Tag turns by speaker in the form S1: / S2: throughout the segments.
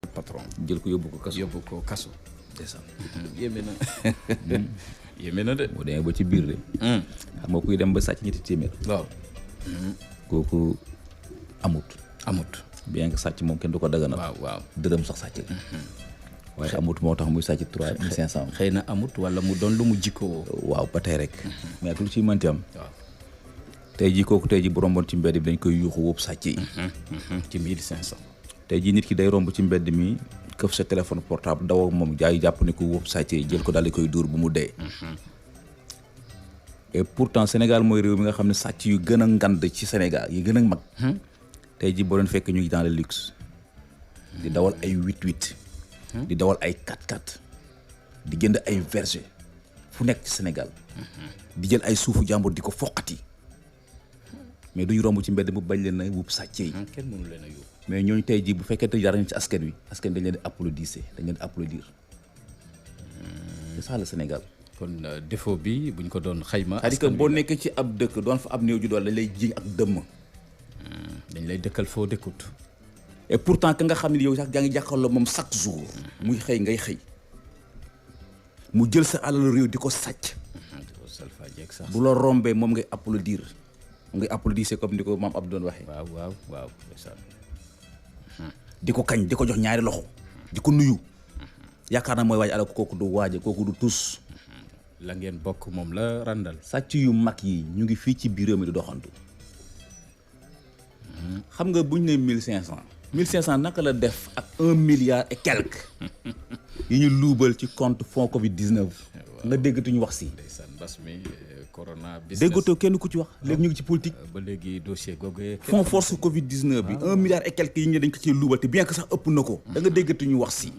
S1: patron
S2: jël ko yóbbu ko kaso
S1: ndeysaan
S2: yéeme na yéeme na de
S1: boo demee ba ci biir de xam nga kuy dem ba sàcc ñetti téeméer
S2: waaw
S1: kooku amut bien que sàcc moom kenn du ko daganal
S2: waaw
S1: dërëm sax sàcc la waaye amut moo tax muy sàcc 3500
S2: xëy na amut wala mu doon lu mu jikkoo
S1: waaw ba tey rek mais ak lu ciy mënti am
S2: waaw
S1: tey jii kooku tey jii bu romboon ci mbedd bi dañ koy yuuxu wóob sàcc yi
S2: ci 1500
S1: tey jii nit ki day romb ci mbedd mi këf sa téléphone portable daw ak moom jaay jàpp ne ko wóob sàcc yi jël ko daal di koy dóor bu mu dee et pourtant Sénégal mooy réew mi nga xam ne sàcc yu gën a ngand ci Sénégal yi gën a mag tey jii boo doon fekk ñu ngi dans le luxe di dawal ay 8-8 di dawal ay 4-4 di jënd ay verger fu nekk ci Sénégal di jël ay suufu jàmbur di ko foqati mais duñu romb ci mbedd bu bañ leen a wuub sàcce yi
S2: kenn mënu leen a yóbbu
S1: mais ñooñu tey jii bu fekkee te jar nañ ci askan wi dañ leen di applaudir c'est ça le Sénégal.
S2: kon défaut bi buñ ko doon xayma.
S1: c'est-à-dire que boo nekkee ci ab dëkk doon fa ab néew ju doole dañ lay jiñ ak dëmm.
S2: dañ lay dëkkal foo dëkkut.
S1: et pourtant ka nga xam ne yow sax yaa ngi jàkkaarloo moom chaque jour. muy xëy ngay xëy. mu jël sa alal réew di ko sàcc. bu la rombee moom ngay applaudir. c'est comme ni ko maam Abdou doon waxee.
S2: waaw.
S1: di ko kañ di ko jox ñaari loxo. di ko nuyu. yaakaar na mooy waaj ala kooku du waaje kooku du tus.
S2: la ngeen bokk moom la randal.
S1: sàcc yu mag yi ñu ngi fii ci biir réew mi di doxantu. xam nga buñ ne 1500. 1500 naka la def ak 1 milliard et quelque. yi ñu luubal ci compte fonds Covid 19. nga déggatuñu wax si.
S2: ndeysaan mbas mi corona business.
S1: déggatoo kenn ku ci wax léegi ñu ngi ci politique.
S2: ba léegi dossier googu.
S1: fonds force Covid 19 bi. 1 milliard et quelque yi ñu dañ ko ci luubal te bien que sax ëpp na ko. da nga déggatuñu wax si.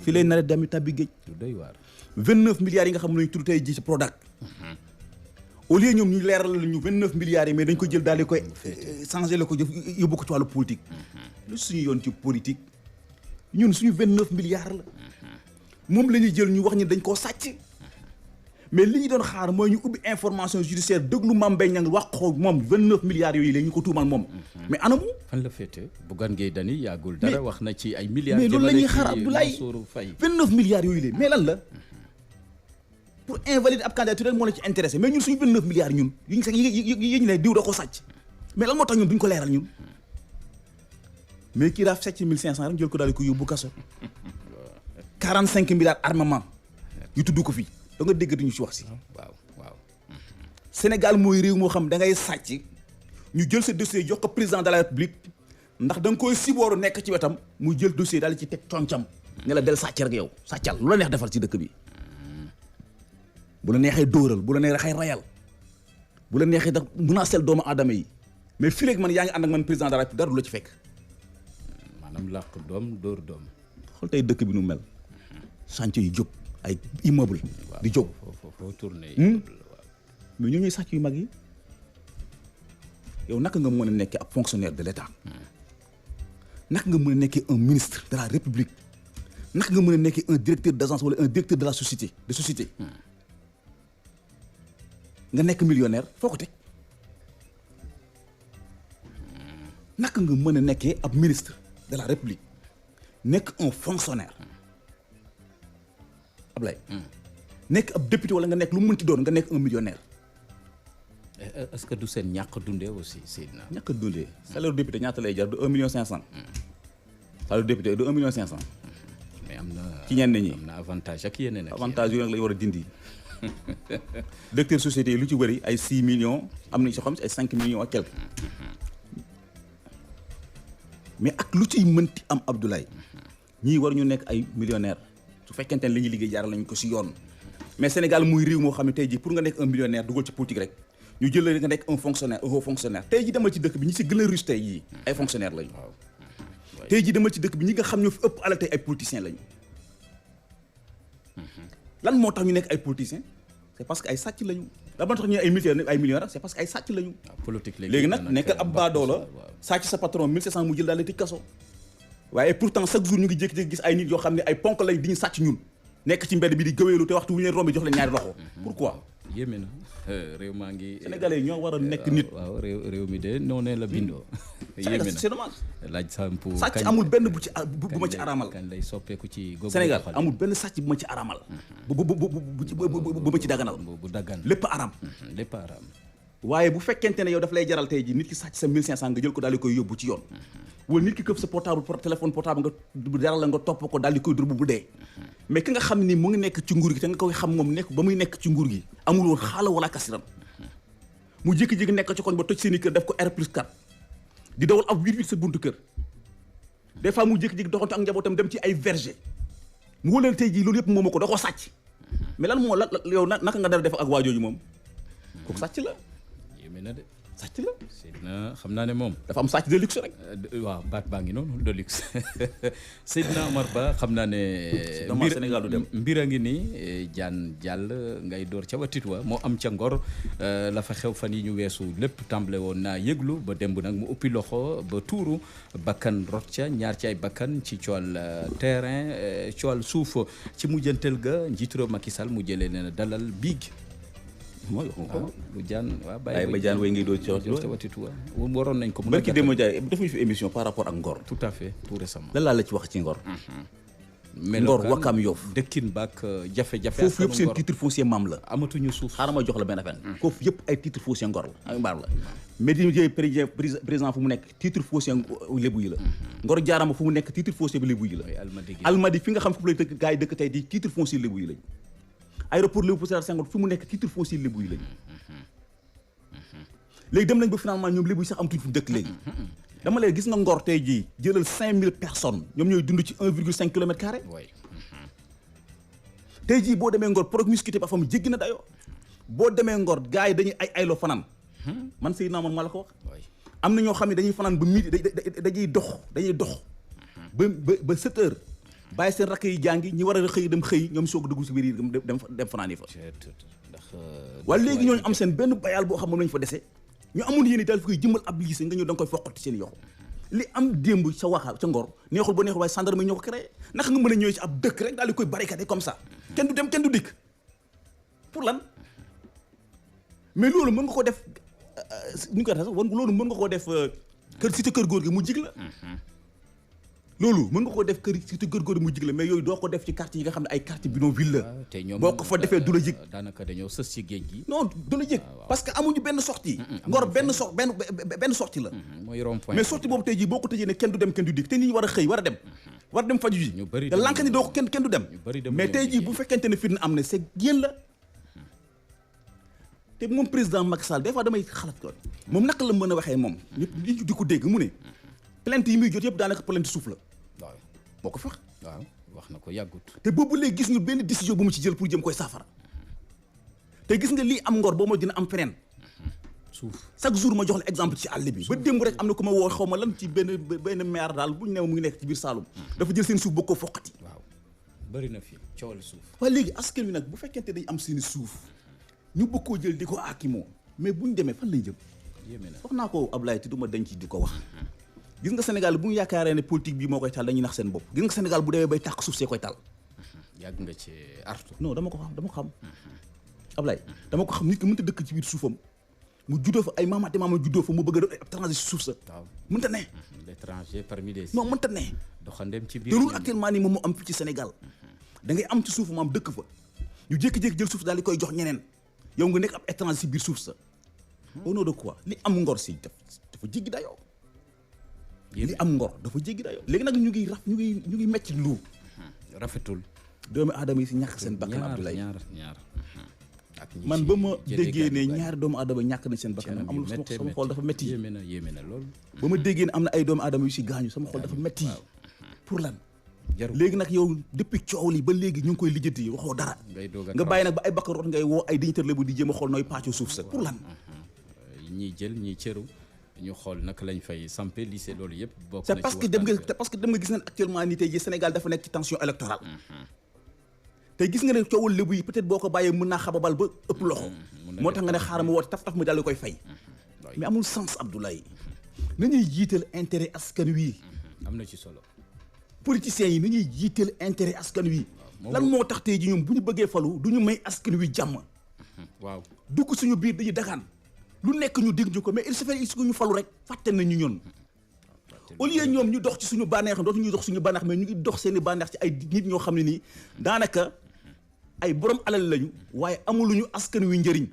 S1: fii lay nar a dem tabbi géej.
S2: lu doy waar.
S1: 29 milliards yi nga xam ne ñu tudd tey ji ci Prodac. au lieu ñoom ñu leeral ñu 29 milliards yi mais dañ ko jël daal di koy changé la ko jëf yóbbu ko ci wàllu politique. lu suñu yoon ci politique ñun suñu 29 milliards la. moom la ñuy jël ñu wax ñi dañ koo sàcc. mais li ñu doon xaar mooy ñu ubbi information judiciaire déglu Mame Mbaye Niang wax ko moom 29 milliards yooyu la ñu ko tuumal moom. mais anamu.
S2: fan la féete Bougane Gueye Dany yàggul dara wax na ci ay milliards.
S1: mais loolu la ñuy xaar Abdoulaye 29 milliards yooyu la mais lan la. pour invalider ab candidature rek moo la ci intéressé mais ñun suñu 29 milliards ñun yi ñu ne diw da ko sàcc mais lan moo tax ñun duñ ko leeral ñun mais kii daa sàcc 1500 rek jël ko daal di ko yóbbu kaso 45 milliards armement yu tudd ko fii da nga dégg duñu ci wax si.
S2: waaw.
S1: Sénégal mooy réew moo xam da ngay sàcc ñu jël sa dossier jox ko président de la république ndax da nga koy sibooru nekk ci wetam mu jël dossier daal di ci teg concam ne la del sàcc rek yow sàccal lu la neex defal ci dëkk bi. bu la neexee dóoral bu la neexee rayal bu la neexee da menacel doomu aadama yi mais fii léegi man yaa ngi ànd ak man président de la République dara du la ci fekk.
S2: maanaam làq doom dóor doom.
S1: xool tey dëkk bi nu mel. chantier yu jóg ay immeuble di jóg.
S2: foo tourné.
S1: mais ñoo ñuy sàcc yu mag yi yow naka nga mën a nekkee ab fonctionnaire de l'État. naka nga mën a nekkee un ministre de la République. naka nga mën a nekkee un directeur d'agence wala un directeur de la société nga nekk millionnaire foo ko teg naka nga mën a nekkee ab ministre de la République nekk un fonctionnaire Ablaye nekk ab député wala nga nekk lu mu mënti doon nga nekk un millionnaire.
S2: est-ce que du seen ñàkk dundee aussi Seydina.
S1: ñàkk dundee salaire député ñaata lay jar de 1 million 500. salaire député de 1 million 500.
S2: mais am na
S1: ci ñenn ñi
S2: am na avantage ak yeneen ak
S1: avantage yooyu nag la war a dindi. directeur société yi lu ci bëri ay 6 millions am nañ soo xam si ay 5 millions ak quelque mais ak lu ciy mënti am Abdoulaye ñii war ñu nekk ay millionnaire su fekkente ne li ñuy liggéey jaaral nañ ko si yoon mais Sénégal muy réew moo xam ne tey jii pour nga nekk un millionnaire dugal ci politique rek ñu jël la nga nekk un fonctionnaire un haut fonctionnaire tey jii demal ci dëkk bi ñi si gën a riche tey jii ay fonctionnaire lañu tey jii demal ci dëkk bi ñi nga xam ñoo fi ëpp alal tey ay politiciens lañu lan moo tax ñu nekk ay politiciens c'est parce que ay sàcc lañu lan moo tax ñu ay militaires ay millionnaires c'est parce que ay sàcc lañu.
S2: politique
S1: léegi nag nekk ab baadoola sàcc sa patron 1700 mu jël daal di tëj kaso. waaye pourtant chaque jour ñu ngi jékki-jékki gis ay nit yoo xam ne ay ponk lañ di ñu sàcc ñun nekk ci mbedd bi di gëweelu te waxtu wu ñu leen rombee jox leen ñaari loxo. pourquoi.
S2: yéeme na réew maa ngi.
S1: Sénégalais yi ñoo war a nekk nit.
S2: waaw réew mi de noonu la bindoo.
S1: Sénégal c'est dommage.
S2: laaj samp
S1: sàcc amul benn bu ci bu ma ci araamal.
S2: kañ lay soppeeku ci googu
S1: Sénégal amul benn sàcc bu ma ci araamal. bu ma ci daganal.
S2: bu daggan
S1: lépp araam.
S2: lépp araam.
S1: waaye bu fekkente ne yow daf lay jaral tey ji nit ki sàcc sa 1500 nga jël ko daal di koy yóbbu ci yoon. wala nit ki këpp sa téléphone portable nga jaral la nga topp ko daal di koy dur bu dee. mais ki nga xam ni mu ngi nekk ci nguur gi te nga koy xam moom nekk ba muy nekk ci nguur gi amul woon xaala wala kasiran mu jékki-jékki nekk ci koñ ba toj seen i kër def ko R+4 di dawal ab 8-8 sa buntu kër des fois mu jékki-jékki doxantu ak njabootam dem ci ay verger mu wóoleel tey jii loolu yëpp moom ko da koo sàcc mais lan moo la yow naka nga dara def ak waajooju moom kooku sàcc la
S2: yéeme na de
S1: sàcc la
S2: Seydina xam naa ne moom
S1: dafa am sàcc de luxe rek
S2: waaw baat baa ngi noonu de luxe Seydina Oumar Ba xam naa ne
S1: Sénégal du dem
S2: mbir a ngi nii jaan jàll ngay door ca watit wa moo am ca Ngor la fa xew fan yi ñu weesu lépp tàmbale woon naa yëglu ba démb nag mu uppi loxo ba tuuru bakkan rot ca ñaar ci ay bakkan ci coowal terrain coowal suuf ci mujjantel ga njiitu réew Macky Sall mu jëlee ne dalal biig
S1: mooy ko
S2: lu jaan waaw
S1: bàyyi ba jaan way ngay doo ci
S2: watitu waroon nañ ko
S1: barki démb jaay def ñu fi émission par rapport ak Ngor
S2: tout à fait tout récemment
S1: lan laa la ci wax ci Ngor Ngor Wakam Yoff
S2: dëkkin baak jafe-jafe
S1: foofu yëpp seen titre foncier maam la
S2: amatuñu suuf
S1: xaaral ma jox la benn affaire foofu yëpp ay titre foncier Ngor la ay mbaar la mais di jëy président fu mu nekk titre foncier lébu yi la Ngor jaarama fu mu nekk titre foncier bi lébu yi la Almadi fi nga xam foofu lay dëkk gars yi dëkk tey di titre foncier lébu yi lañ aéroport Léopold Sédar Senghor fi mu nekk titre foncier lébu yi lañ léegi dem nañ ba finalement ñoom lébu yi sax amatuñ fu dëkk léegi dama lay gis nga Ngor tey jii jëlal 5000 personnes ñoom ñooy dund ci 1,5 kilomètre carré tey jii boo demee Ngor promiscuité ba fam jéggi na dayoo boo demee Ngor gars yi dañuy ay ayloo fanaan man Seydina Oumar maa la ko wax am na ñoo xam ne dañuy fanaan ba midi dañuy dox ba 7 heures bàyyi seen rakk yi jàngi ñi war a xëy dem xëy ñoom soog dugg si biir yi dem fanaan yi fa waaye léegi ñooñu am seen benn bayal boo xam moom lañu fa dese ñu amul yéen i daal fi koy jëmmal ab lycée nga ñëw da nga koy foqati seen yoxo li am démb sa waxal ca Ngor neexul ba neexul waaye gendarme ñoo ko créé naka nga mën a ñëw ci ab dëkk rek daal di koy barricade comme ça kenn du dem kenn du dikk pour lan mais loolu mën nga ko def ñu ko def sax loolu mën nga koo def kër si kër góor gi mu jig la loolu mën nga koo def kër si kër góor gi mu jig la mais yooyu doo ko def ci quartier yi nga xam ne ay quartier bidonville la
S2: te ñoom
S1: boo ko fa defee du la jig
S2: daanaka dañoo sës ci géej gi
S1: non du la jig parce que amuñu benn sortie Ngor benn sortie la
S2: mooy rond-point
S1: mais sortie boobu tey jii boo ko tëjee ne kenn du dem kenn du dikk te nit ñi war a xëy war a dem faju ji te lànk ni doo ko kenn du dem mais tey jii bu fekkente ne fitna am ne c'est yéen la te moom président Macky Sall des fois damay xalaat ko moom naka la mën a waxee moom ñëpp di ko dégg mu ne plainte yi muy jot yëpp daanaka plainte suuf la
S2: waaw
S1: boo ko fex
S2: waaw wax na ko yàggut
S1: te boobu léegi gis ñu benn décision bu mu ci jël pour jëm koy saafara te gis nga lii am Ngor boo ma dina am feneen
S2: suuf
S1: chaque jour ma jox la exemple ci àll bi ba démb rek am na ku ma woo xaw ma lan ci benn maire daal bu ñu ne mu ngi nekk ci biir Saloum dafa jël seen suuf boo ko foqati
S2: waaw bëri na fi coowal suuf
S1: waaye léegi askan wi nag bu fekkente dañ am seeni suuf ñu bëgg koo jël di ko aakimoo mais buñ demee fan lañ jëm wax naa ko Abdoulaye te du ma denc di ko wax gis nga Sénégal bu ñu yaakaaree ne politique bi moo koy taal dañuy nax seen bopp gis nga Sénégal bu demee bay tàkk suuf see koy taal
S2: yàgg nga ci artu
S1: non dama ko xam Abdoulaye dama ko xam nit ki mënta dëkk ci biir suufam mu juddoo fa ay maamaate maama juddoo fa mu bëgg a étranger si suuf sa
S2: waaw
S1: mënta ne
S2: l'étranger parmi les
S1: non mënta ne
S2: doxandem ci biir
S1: te loolu actuellement nii moom moo am fii ci Sénégal da ngay am ci suuf mu am dëkk fa ñu jékki-jékki jël suuf daal di koy jox ñeneen yow nga nekk ab étranger si biir suuf sa au nom de quoi li am Ngor si dafa jéggi dayoo li am Ngor dafa jéggi dayoo léegi nag ñu ngi metti lu
S2: rafetul
S1: doomu aadama yi si ñàkk seen bakkan Abdoulaye
S2: ñaar
S1: man ba ma déggee ne ñaari doomu aadama ñàkk nañ seen bakkan amul sama xol dafa metti
S2: yéeme na lool
S1: ba ma déggee ne am na ay doomu aadama yu si gaañu sama xol dafa metti pour lan léegi nag yow depuis coow li ba léegi ñu ngi koy lijjanti yi waxoo dara nga bàyyi nag ba ay bakkan root ngay woo ay dignitaire la bu di jéem a xool nooy pàccoo suuf sa pour lan
S2: ñiy jël ñiy cëru ñu xool naka lañ fay sampe lycée loolu yëpp bokk
S1: c'est parce que dem nga gis nañ actuellement nii tey jii Sénégal dafa nekk ci tension électorale te gis nga ne coowal lébu yi peut-être boo ko bàyyee mën naa xababal ba ëpp loxo moo tax nga ne xaaral ma woote taf mu daal di koy fay mais amul sens Abdoulaye nañuy jiital intérêt askan wi
S2: am na ci solo
S1: politiciens yi nañuy jiital intérêt askan wi lan moo tax tey ji ñoom bu ñu bëggee falu du ñu may askan wi jàmm
S2: waaw
S1: dugg suñu biir dañuy dagaan lu nekk ñu dégg ñu ko mais il suffit ñu falu rek fàtte nañu ñoon au lieu ñoom ñu dox ci suñu bànneex dootu ñuy dox suñu bànneex mais ñu ngi dox seen i bànneex ci ay nit ñoo xam ne nii daanaka ay borom alal lañu waaye amuluñu askan wi njëriñ.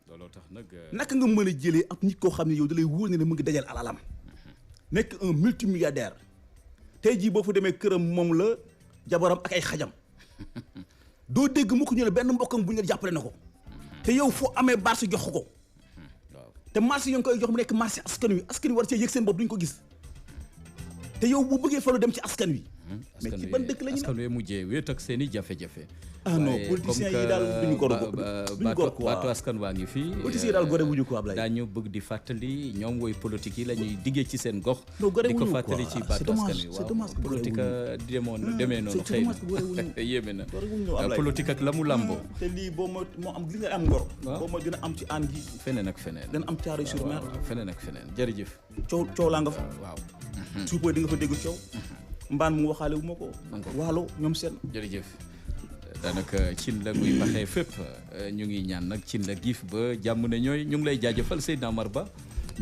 S2: looloo tax nag.
S1: naka nga mën a jëlee ak nit koo xam ne yow da lay wóor ne mu ngi dajal alalam. nekk un multimilliardaire. tey jii boo fa demee këram moom la jabaram ak ay xajam. doo dégg mu ko ñu ne benn mbokkam bu ñu la jàppale na ko. te yow foo amee marché jox ko. te marché yi nga koy jox mu nekk marché askan wi war cee yëg seen bopp duñ ko gis. te yow bu bëggee falu dem ci askan wi. mais ci ban dëkk la ñu ne
S2: askan wi mujjee wéet ak seen i jafe-jafe.
S1: non politiciens yi daal duñu gor quoi
S2: baatu askan waa ngi fii.
S1: politiciens yi daal gore wuñu ko Ablaye.
S2: daañu bëgg di fàttali ñoom woy politique yi la ñuy diggee ci seen gox.
S1: gore
S2: di ko
S1: wuñu quoi
S2: fàttali ci baatu askan wi.
S1: c'est dommage que
S2: politique demee noonu xëy na yéeme na. politique ak la mu làmboo.
S1: te lii boo moo am li nga am ngor. boo moo dina am ci aan gi.
S2: feneen ak feneen.
S1: dina am Thiaroye sur Mer.
S2: feneen ak feneen jërëjëf.
S1: coow laa nga fa.
S2: waaw.
S1: suupa di nga fa dégg coow. mbaan mu waxaale wu ma ko. waalo ñoom seen.
S2: jërëjëf. daanaka cin la muy baxee fépp ñu ngi ñaan nag cin la giif ba jàmm ne ñooy ñu ngi lay jaajëfal Seydina Oumar Ba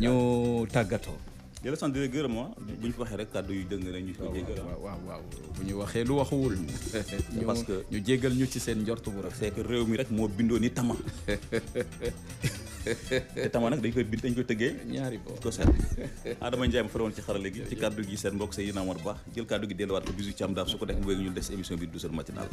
S2: ñu tàggatoo.
S1: di la sant di la gërëm bu ñu fi waxee rek kàddu yu dëng rek ñu ko jéggal.
S2: waaw bu ñu waxee lu waxuwul.
S1: parce que
S2: ñu jéggal ñu ci seen njort bu rafet.
S1: c'est que réew mi rek moo bindoo ni tama. te tama nag dañ koy tëggee.
S2: ñaari bo
S1: ko seet Adama Ndiaye ma faroon ci xarala gi ci kàddu gi seen mbokk Seydina Oumar Ba jël kàddu gi delluwaat ko bisu Thiam daaf su ko def mu wéegi ñu des émission bi 12h matinal.